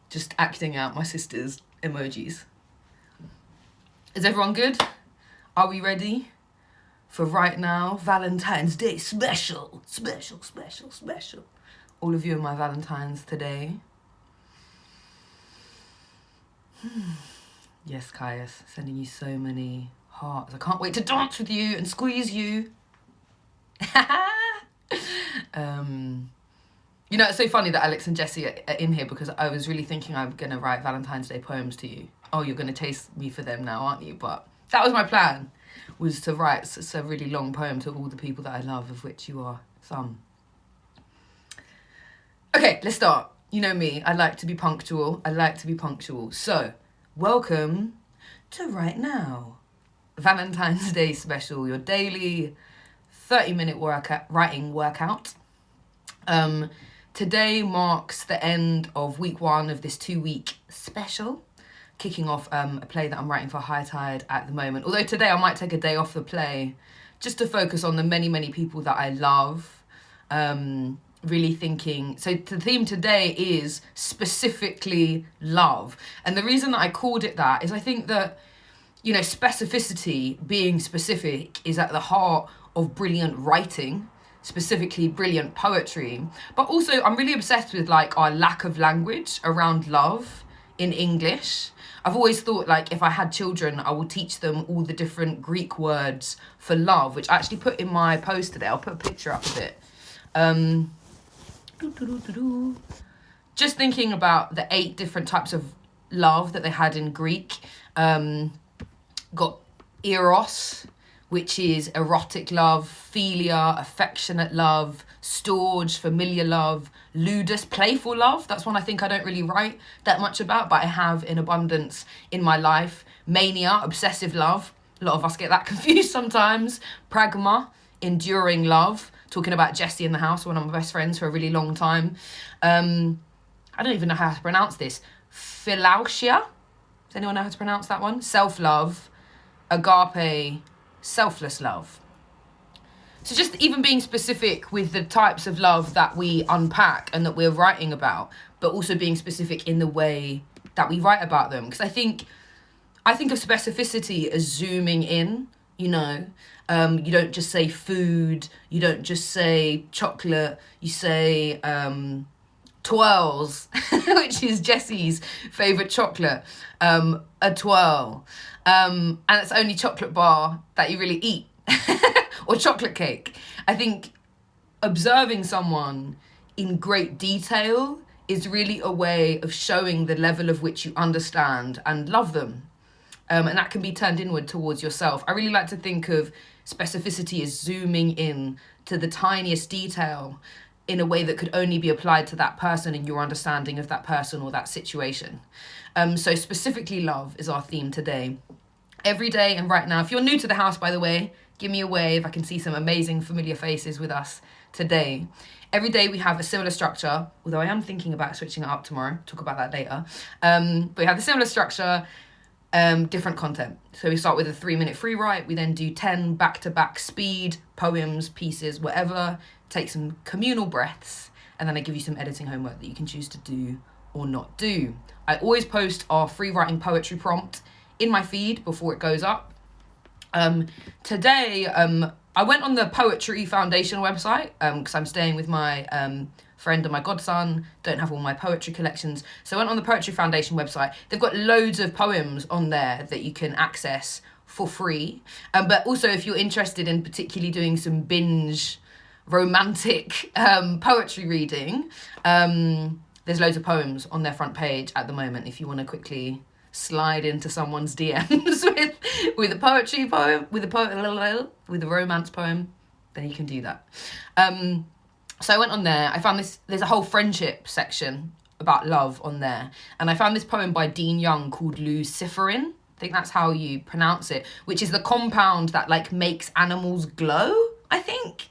Just acting out my sister's emojis. Is everyone good? Are we ready for right now? Valentine's Day special. All of you are my Valentines today. Yes, Caius, sending you so many hearts. I can't wait to dance with you and squeeze you. You know, it's so funny that Alex and Jessie are in here because I was really thinking I'm going to write Valentine's Day poems to you. Oh, you're going to chase me for them now, aren't you? But that was my plan, was to write a really long poem to all the people that I love, of which you are some. Okay, let's start. You know me, I like to be punctual. So, welcome to Right Now. Valentine's Day special, your daily 30-minute writing workout. Today marks the end of week 1 of this 2-week special, kicking off a play that I'm writing for High Tide at the moment. Although today I might take a day off the play just to focus on the many, many people that I love. Really thinking, so the theme today is specifically love. And the reason that I called it that is I think that, you know, specificity, being specific, is at the heart of brilliant writing, specifically brilliant poetry. But also I'm really obsessed with like our lack of language around love in English. I've always thought like if I had children, I would teach them all the different Greek words for love, which I actually put in my post today. I'll put a picture up of it. Just thinking about the 8 different types of love that they had in Greek. Got eros, which is erotic love, philia, affectionate love, storge, familiar love, ludus, playful love. That's one I think I don't really write that much about, but I have in abundance in my life. Mania, obsessive love. A lot of us get that confused sometimes. Pragma, enduring love. Talking about Jessie in the house, one of my best friends for a really long time. I don't even know how to pronounce this. Philautia. Does anyone know how to pronounce that one? Self-love, agape, selfless love. So just even being specific with the types of love that we unpack and that we're writing about, but also being specific in the way that we write about them. Because I think of specificity as zooming in, you know. You don't just say food, you don't just say chocolate, you say twirls, which is Jessie's favourite chocolate, a twirl. And it's only chocolate bar that you really eat, or chocolate cake. I think observing someone in great detail is really a way of showing the level of which you understand and love them. And that can be turned inward towards yourself. I really like to think of specificity as zooming in to the tiniest detail in a way that could only be applied to that person and your understanding of that person or that situation. So specifically love is our theme today. Every day and right now, if you're new to the house, by the way, give me a wave. I can see some amazing familiar faces with us today. Every day we have a similar structure, although I am thinking about switching it up tomorrow. Talk about that later. But we have the similar structure, different content. So we start with a 3-minute free write. We then do 10 back-to-back speed poems, pieces, whatever. Take some communal breaths. And then I give you some editing homework that you can choose to do or not do. I always post our free writing poetry prompt in my feed before it goes up. Today, I went on the Poetry Foundation website because I'm staying with my friend and my godson, don't have all my poetry collections. So I went on the Poetry Foundation website. They've got loads of poems on there that you can access for free. But also if you're interested in particularly doing some binge romantic poetry reading, there's loads of poems on their front page at the moment if you want to quickly slide into someone's DMs with a poetry poem, with a romance poem, then you can do that. So I went on there, I found there's a whole friendship section about love on there, and I found this poem by Dean Young called Luciferin, I think that's how you pronounce it, which is the compound that like makes animals glow, I think.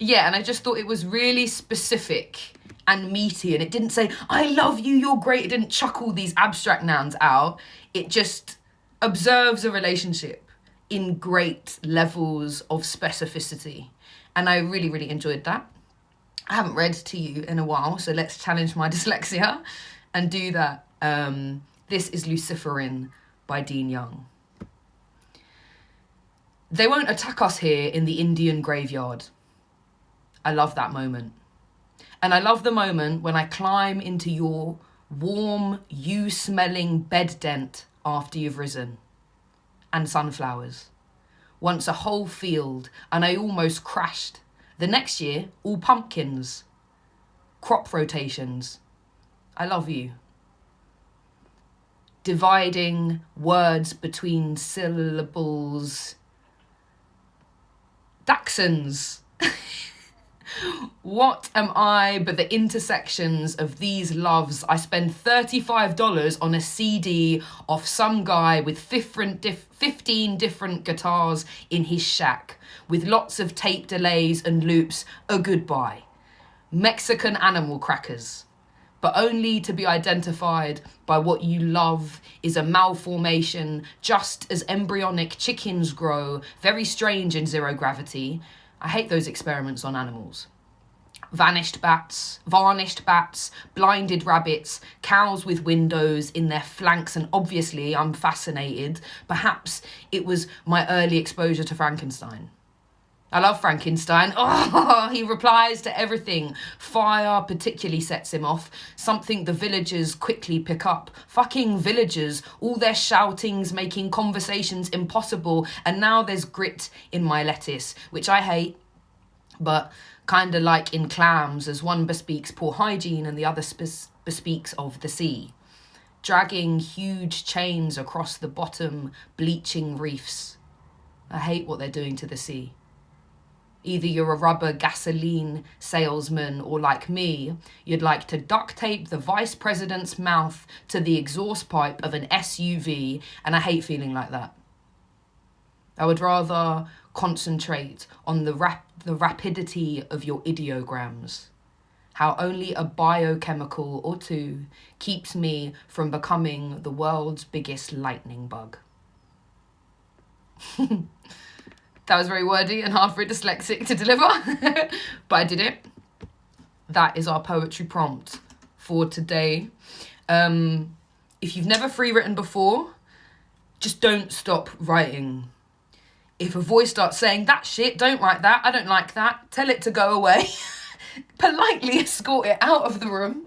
Yeah, and I just thought it was really specific and meaty, and it didn't say, I love you, you're great. It didn't chuck all these abstract nouns out. It just observes a relationship in great levels of specificity. And I really, really enjoyed that. I haven't read to you in a while, so let's challenge my dyslexia and do that. This is Luciferin by Dean Young. They won't attack us here in the Indian graveyard. I love that moment. And I love the moment when I climb into your warm, you-smelling bed dent after you've risen. And sunflowers. Once a whole field, and I almost crashed. The next year, all pumpkins. Crop rotations. I love you. Dividing words between syllables. Dachshunds. What am I but the intersections of these loves? I spend $35 on a CD of some guy with 15 different guitars in his shack, with lots of tape delays and loops, a goodbye. Mexican animal crackers, but only to be identified by what you love is a malformation, just as embryonic chickens grow, very strange in zero gravity. I hate those experiments on animals. Varnished bats, blinded rabbits, cows with windows in their flanks, and obviously I'm fascinated. Perhaps it was my early exposure to Frankenstein. I love Frankenstein. Oh, he replies to everything. Fire particularly sets him off. Something the villagers quickly pick up. Fucking villagers. All their shoutings making conversations impossible. And now there's grit in my lettuce, which I hate. But kinda like in clams, as one bespeaks poor hygiene and the other bespeaks of the sea. Dragging huge chains across the bottom, bleaching reefs. I hate what they're doing to the sea. Either you're a rubber gasoline salesman, or like me, you'd like to duct tape the vice president's mouth to the exhaust pipe of an SUV, and I hate feeling like that. I would rather concentrate on the rapidity of your ideograms. How only a biochemical or two keeps me from becoming the world's biggest lightning bug. That was very wordy and hard for a dyslexic to deliver, but I did it. That is our poetry prompt for today. If you've never free written before, just don't stop writing. If a voice starts saying, that shit, don't write that, I don't like that, tell it to go away. Politely escort it out of the room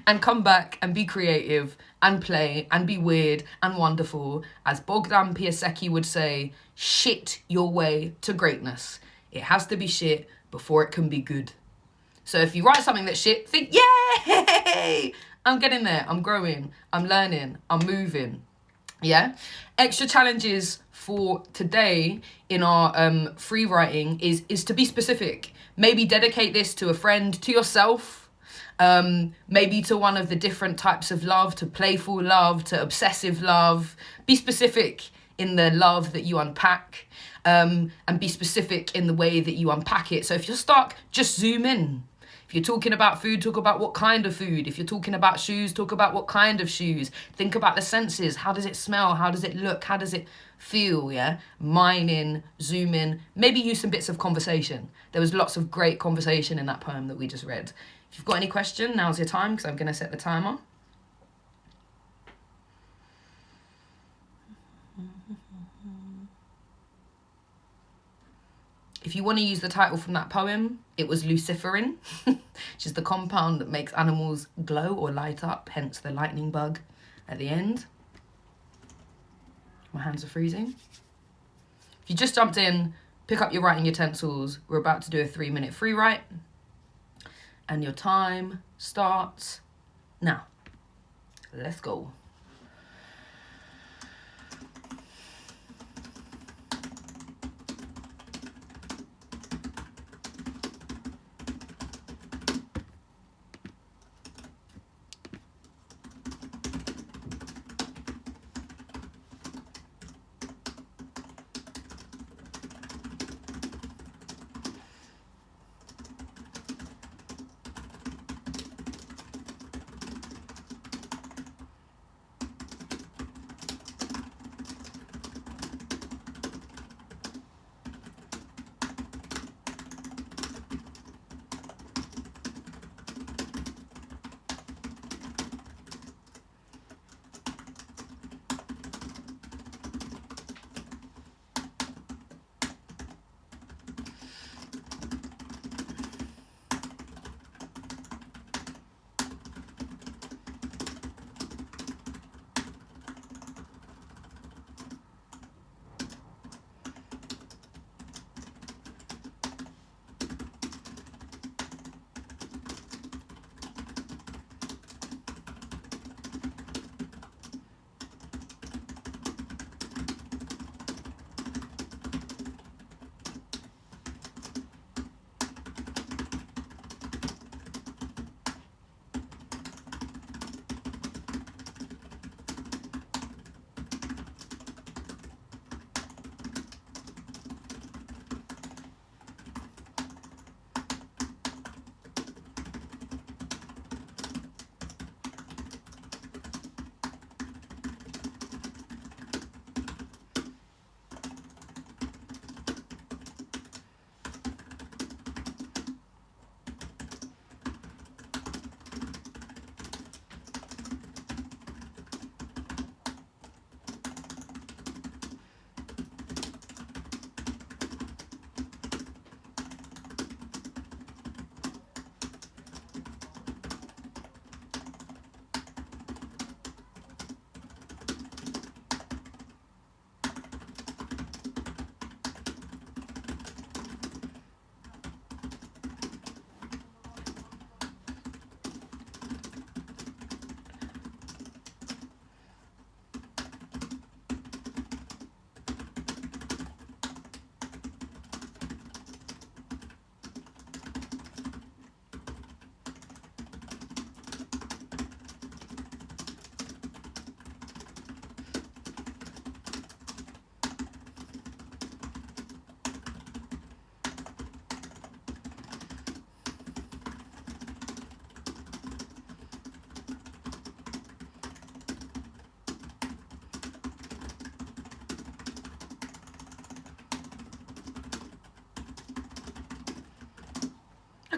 and come back and be creative and play and be weird and wonderful. As Bogdan Piasecki would say, shit your way to greatness. It has to be shit before it can be good. So if you write something that's shit, think, yay! I'm getting there, I'm growing, I'm learning, I'm moving. Yeah? Extra challenges for today in our free writing is to be specific. Maybe dedicate this to a friend, to yourself, maybe to one of the different types of love, to playful love, to obsessive love. Be specific in the love that you unpack, and be specific in the way that you unpack it. So if you're stuck, just zoom in. If you're talking about food, talk about what kind of food. If you're talking about shoes, talk about what kind of shoes. Think about the senses. How does it smell? How does it look? How does it feel? Yeah, mine in, zoom in. Maybe use some bits of conversation. There was lots of great conversation in that poem that we just read. If you've got any question, now's your time, because I'm going to set the timer. If you want to use the title from that poem, it was Luciferin, which is the compound that makes animals glow or light up, hence the lightning bug at the end. My hands are freezing. If you just jumped in, pick up your writing utensils. We're about to do a 3-minute free write. And your time starts now. Let's go.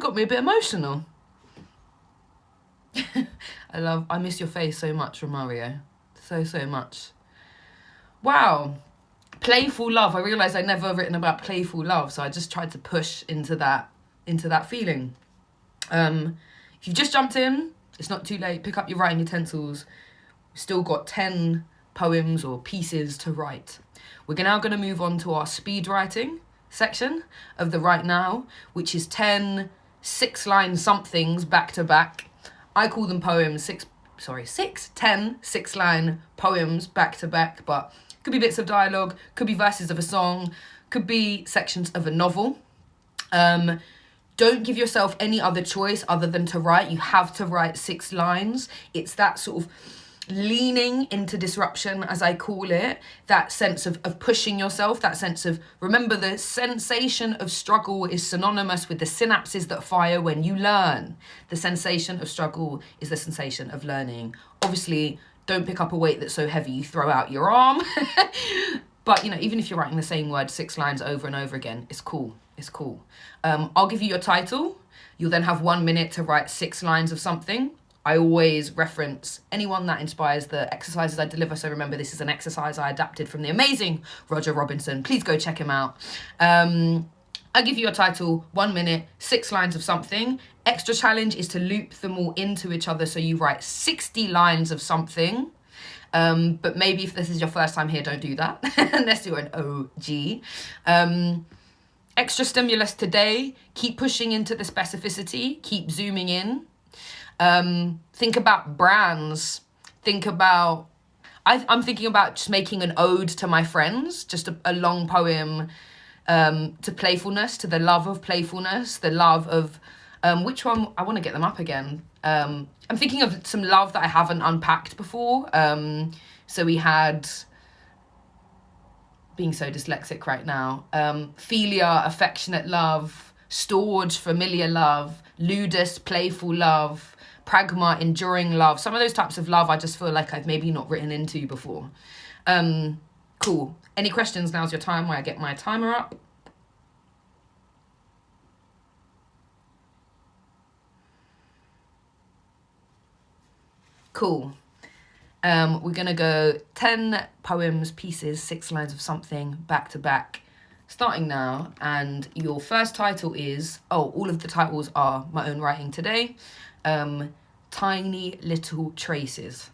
got me a bit emotional. I miss your face so much, Romario. So much. Wow. Playful love. I realised I'd never written about playful love, so I just tried to push into that feeling. If you've just jumped in, it's not too late. Pick up your writing utensils. We've still got 10 poems or pieces to write. We're now going to move on to our speed writing section of the Right Now, which is 10 6-line somethings back to back. I call them poems, 10 6-line poems back to back, but could be bits of dialogue, could be verses of a song, could be sections of a novel. Don't give yourself any other choice other than to write. You have to write 6 lines. It's that sort of leaning into disruption, as I call it, that sense of pushing yourself, that sense of, remember, the sensation of struggle is synonymous with the synapses that fire when you learn. The sensation of struggle is the sensation of learning. Obviously, don't pick up a weight that's so heavy you throw out your arm. But, you know, even if you're writing the same word 6 lines over and over again, it's cool. It's cool. I'll give you your title. You'll then have 1 minute to write 6 lines of something. I always reference anyone that inspires the exercises I deliver. So remember, this is an exercise I adapted from the amazing Roger Robinson. Please go check him out. I'll give you your title, 1 minute, 6 lines of something. Extra challenge is to loop them all into each other. So you write 60 lines of something. But maybe if this is your first time here, don't do that unless you're an OG. Extra stimulus today. Keep pushing into the specificity. Keep zooming in. Think about brands. I'm thinking about just making an ode to my friends, just a long poem to playfulness, to the love of playfulness, the love of, which one? I want to get them up again. I'm thinking of some love that I haven't unpacked before. So we had, being so dyslexic right now, philia, affectionate love, storge, familiar love, ludus, playful love, pragma, enduring love. Some of those types of love I just feel like I've maybe not written into before. Cool. Any questions? Now's your time where I get my timer up. Cool. We're going to go 10 poems, pieces, 6 lines of something, back to back, starting now. And your first title is, all of the titles are my own writing today. Tiny Little Traces.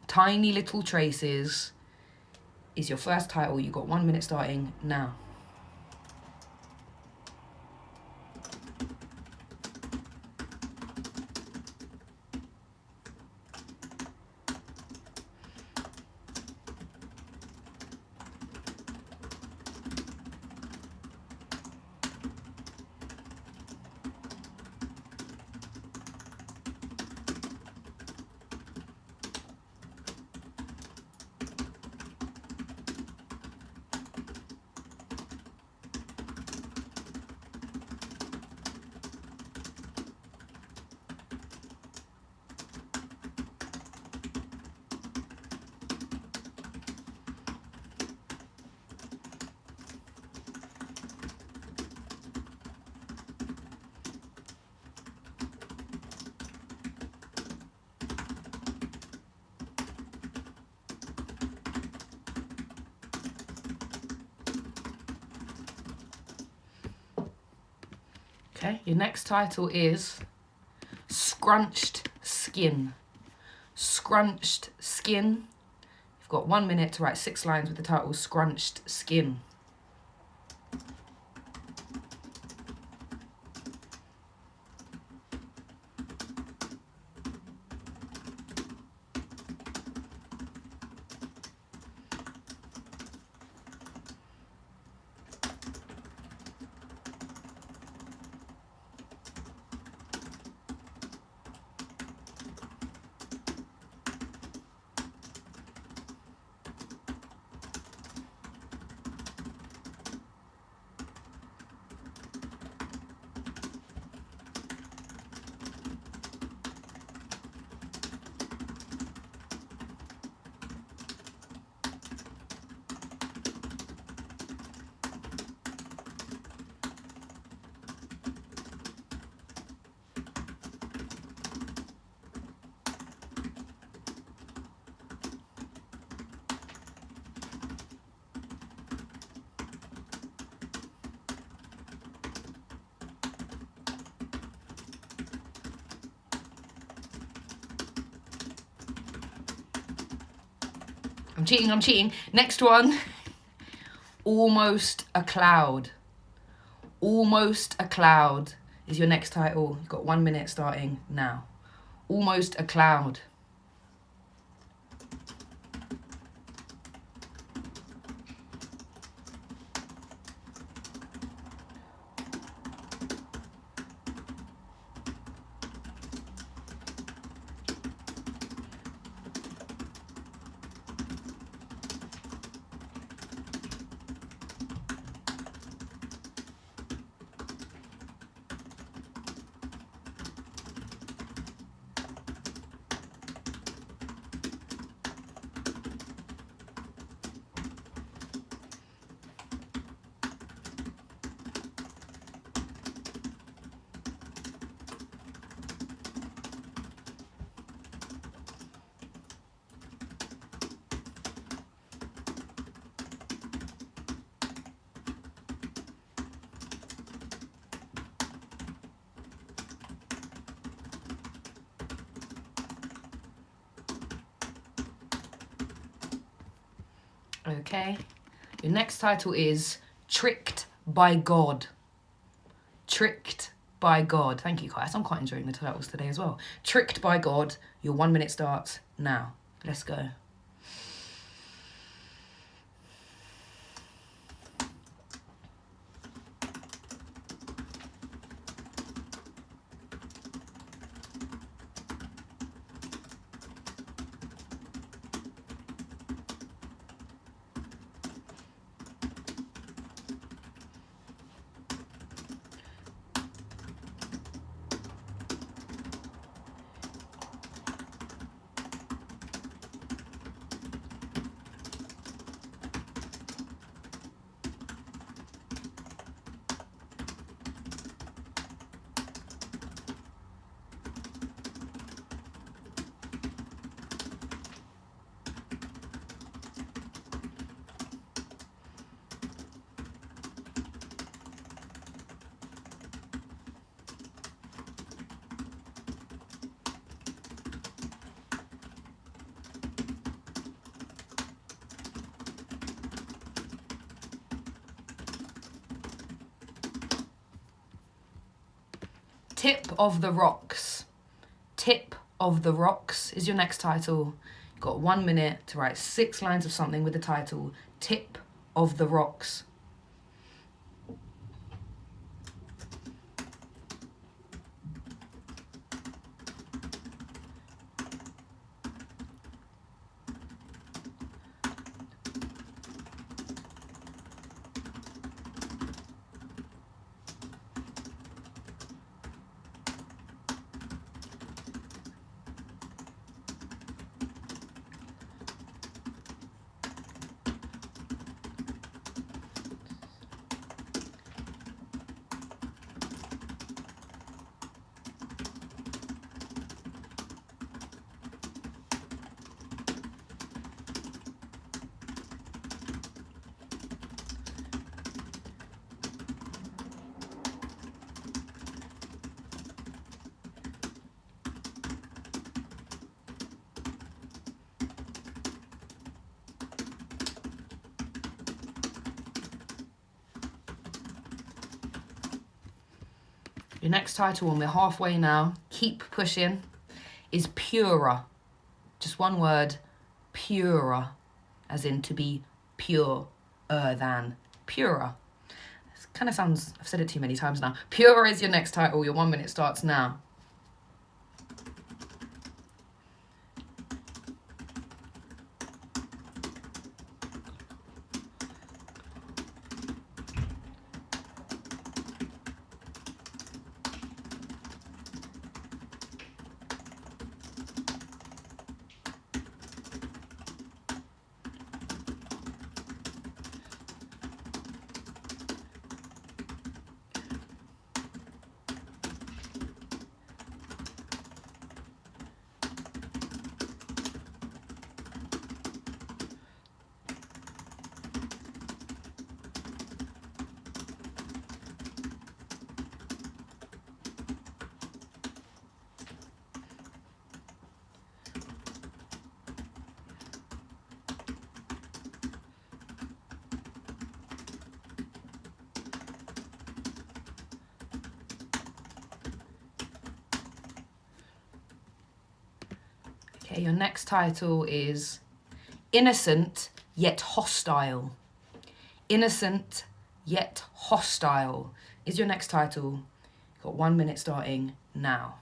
Tiny Little Traces is your first title. You've got 1 minute starting now. Okay, your next title is Scrunched Skin. Scrunched Skin. You've got 1 minute to write 6 lines with the title Scrunched Skin. I'm cheating. Next one. Almost a Cloud. Almost a Cloud is your next title. You've got 1 minute starting now. Almost a Cloud. Okay, your next title is Tricked by God. Tricked by God. Thank you, guys. I'm quite enjoying the titles today as well. Tricked by God. Your 1 minute starts now. Let's go. Tip of the Rocks. Tip of the Rocks is your next title. You've got 1 minute to write 6 lines of something with the title Tip of the Rocks. Your next title, and we're halfway now, keep pushing, is Purer. Just one word, purer, as in to be purer than purer. This kind of sounds, I've said it too many times now. Purer is your next title. Your 1 minute starts now. Okay, your next title is Innocent Yet Hostile. Innocent Yet Hostile is your next title. You've got 1 minute starting now.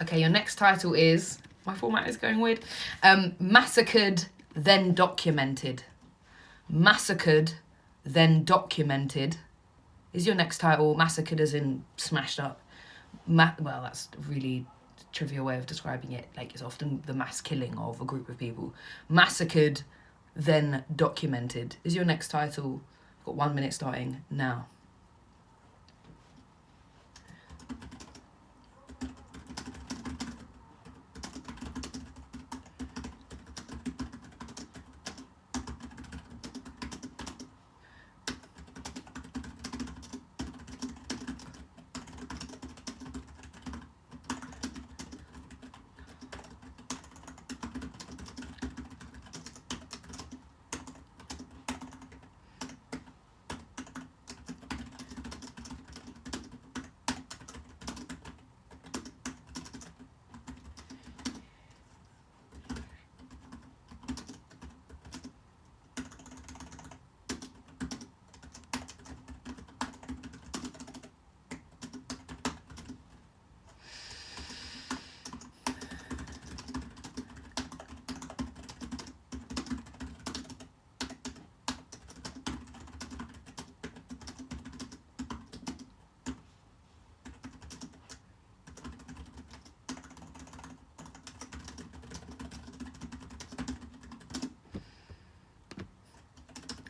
Okay, your next title is, my format is going weird, Massacred, Then Documented. Massacred, Then Documented is your next title. Massacred as in smashed up. Well, that's a really trivial way of describing it. Like, it's often the mass killing of a group of people. Massacred, Then Documented is your next title. I've got 1 minute starting now.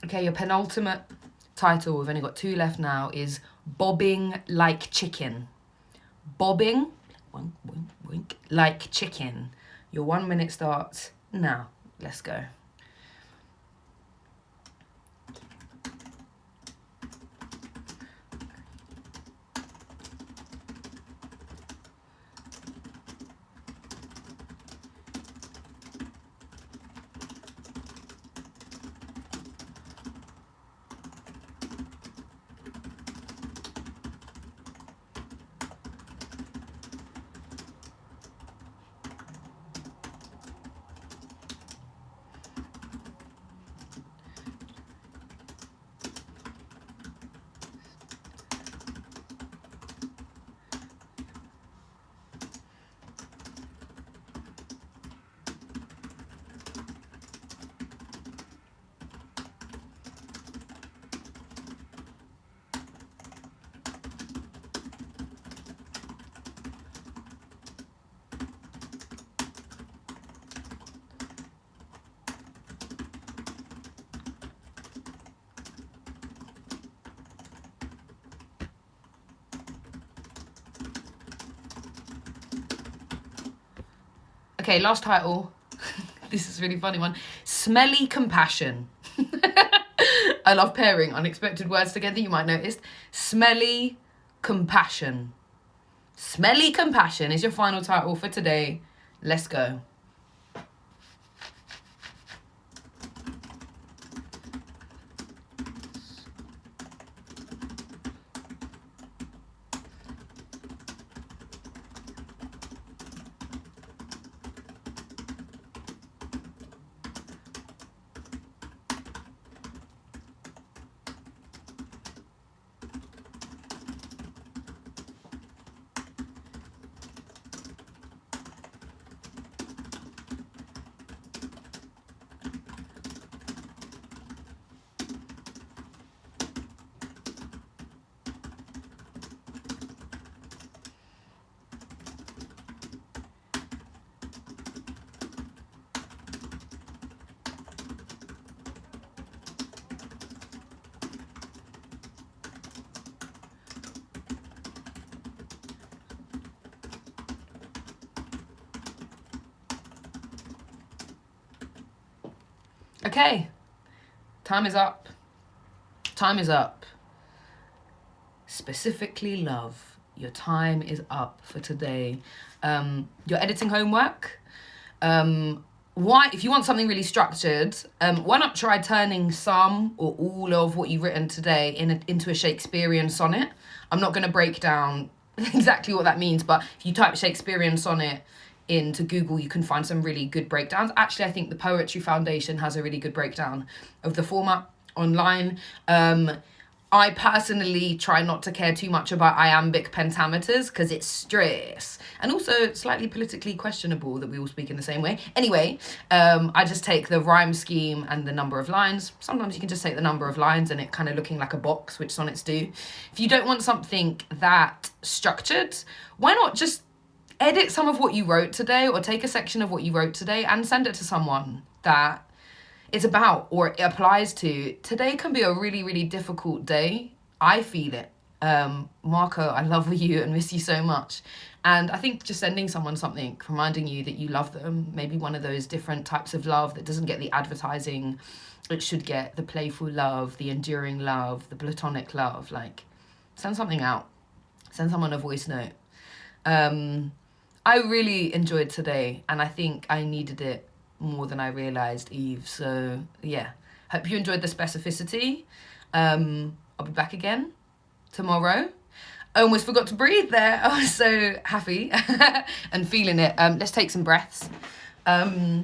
Okay, your penultimate title, we've only got 2 left now, is Bobbing Like Chicken. Bobbing, wink, wink, wink, like chicken. Your 1 minute starts now. Let's go. Okay, last title. This is a really funny one. Smelly Compassion. I love pairing unexpected words together, you might notice. Smelly Compassion. Smelly Compassion is your final title for today. Let's go. Okay, time is up. Time is up. Specifically love. Your time is up for today. Your editing homework. Why, if you want something really structured, why not try turning some or all of what you've written today into a Shakespearean sonnet? I'm not going to break down exactly what that means, but if you type Shakespearean sonnet into Google, you can find some really good breakdowns. Actually, I think the Poetry Foundation has a really good breakdown of the format online. I personally try not to care too much about iambic pentameters because it's stress and also slightly politically questionable that we all speak in the same way. Anyway, I just take the rhyme scheme and the number of lines. Sometimes you can just take the number of lines and it kind of looking like a box, which sonnets do. If you don't want something that structured, why not just edit some of what you wrote today or take a section of what you wrote today and send it to someone that it's about or it applies to. Today can be a really, really difficult day. I feel it. Marco, I love you and miss you so much. And I think just sending someone something, reminding you that you love them, maybe one of those different types of love that doesn't get the advertising it should get, the playful love, the enduring love, the platonic love, like send something out. Send someone a voice note. I really enjoyed today and I think I needed it more than I realised, Eve. So yeah, hope you enjoyed the specificity. I'll be back again tomorrow. I almost forgot to breathe there. I was so happy and feeling it. Let's take some breaths. We're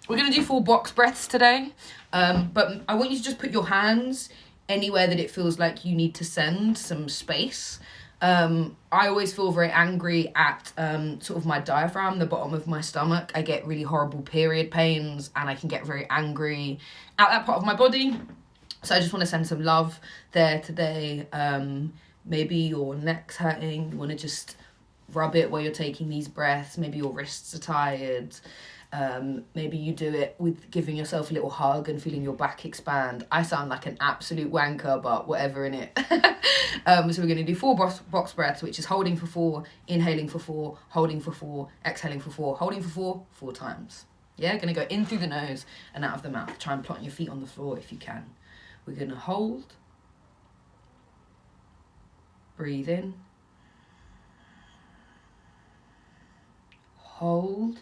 gonna do 4 box breaths today, but I want you to just put your hands anywhere that it feels like you need to send some space. I always feel very angry at sort of my diaphragm, the bottom of my stomach. I get really horrible period pains and I can get very angry at that part of my body. So I just want to send some love there today. Maybe your neck's hurting. You want to just rub it while you're taking these breaths. Maybe your wrists are tired. Maybe you do it with giving yourself a little hug and feeling your back expand. I sound like an absolute wanker, but whatever in it. So we're going to do 4 box breaths, which is holding for 4, inhaling for 4, holding for 4, exhaling for 4, holding for 4 times. Yeah, going to go in through the nose and out of the mouth. Try and plant your feet on the floor if you can. We're going to hold, breathe in, hold,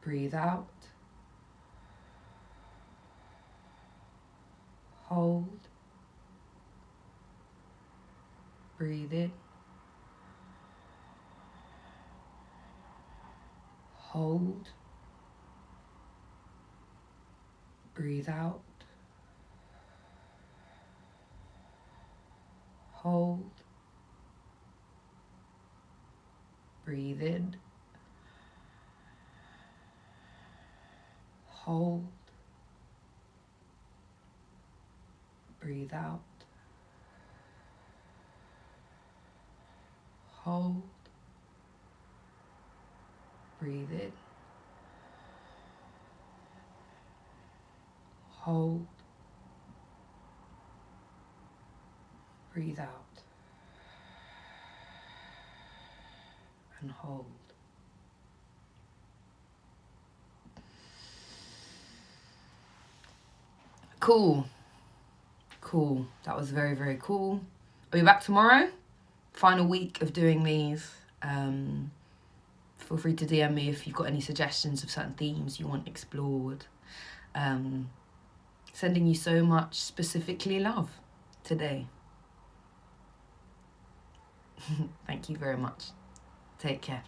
breathe out, hold, breathe in, hold, breathe out, hold, breathe in, hold, breathe out, hold, breathe in, hold, breathe out, and hold. Cool. That was very, very cool. I'll be back tomorrow. Final week of doing these. Feel free to DM me if you've got any suggestions of certain themes you want explored. Sending you so much specifically love today. Thank you very much. Take care.